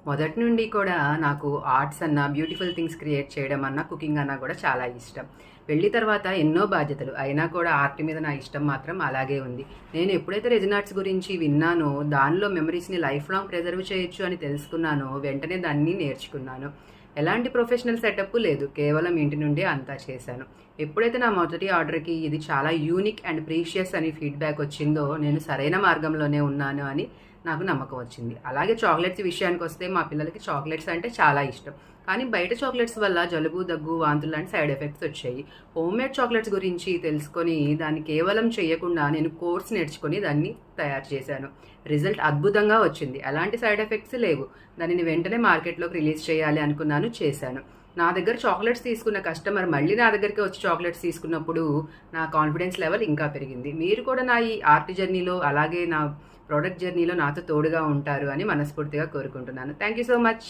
మొదటి నుండి కూడా నాకు ఆర్ట్స్ అన్నా, బ్యూటిఫుల్ థింగ్స్ క్రియేట్ చేయడం అన్నా, కుకింగ్ అన్నా కూడా చాలా ఇష్టం. పెళ్లి తర్వాత ఎన్నో బాధ్యతలు అయినా కూడా ఆర్ట్ మీద నా ఇష్టం మాత్రం అలాగే ఉంది. నేను ఎప్పుడైతే రెజిన్ ఆర్ట్స్ గురించి విన్నానో, దానిలో మెమరీస్ని లైఫ్ లాంగ్ ప్రిజర్వ్ చేయొచ్చు అని తెలుసుకున్నానో, వెంటనే దాన్ని నేర్చుకున్నాను. ఎలాంటి ప్రొఫెషనల్ సెటప్ లేదు, కేవలం ఇంటి నుండే అంతా చేశాను. ఎప్పుడైతే నా మొదటి ఆర్డర్కి ఇది చాలా యూనిక్ అండ్ ప్రీషియస్ అని ఫీడ్బ్యాక్ వచ్చిందో, నేను సరైన మార్గంలోనే ఉన్నాను అని నాకు నమ్మకం వచ్చింది. అలాగే చాక్లెట్స్ విషయానికి వస్తే మా పిల్లలకి చాక్లెట్స్ అంటే చాలా ఇష్టం. కానీ బయట చాక్లెట్స్ వల్ల జలుబు, దగ్గు, వాంతులు లాంటి సైడ్ ఎఫెక్ట్స్ వచ్చాయి. హోమ్మేడ్ చాక్లెట్స్ గురించి తెలుసుకొని దాన్ని కేవలం చేయకుండా నేను కోర్స్ నేర్చుకొని దాన్ని తయారు చేశాను. రిజల్ట్ అద్భుతంగా వచ్చింది. ఎలాంటి సైడ్ ఎఫెక్ట్స్ లేవు. దానిని వెంటనే మార్కెట్లోకి రిలీజ్ చేయాలి అనుకున్నాను, చేశాను. నా దగ్గర చాక్లెట్స్ తీసుకున్న కస్టమర్ మళ్ళీ నా దగ్గరికి వచ్చి చాక్లెట్స్ తీసుకున్నప్పుడు నా కాన్ఫిడెన్స్ లెవెల్ ఇంకా పెరిగింది. మీరు కూడా నా ఈ ఆర్ట్ జర్నీలో, అలాగే నా ప్రోడక్ట్ జర్నీలో నాతో తోడుగా ఉంటారు అని మనస్ఫూర్తిగా కోరుకుంటున్నాను. Thank you so much.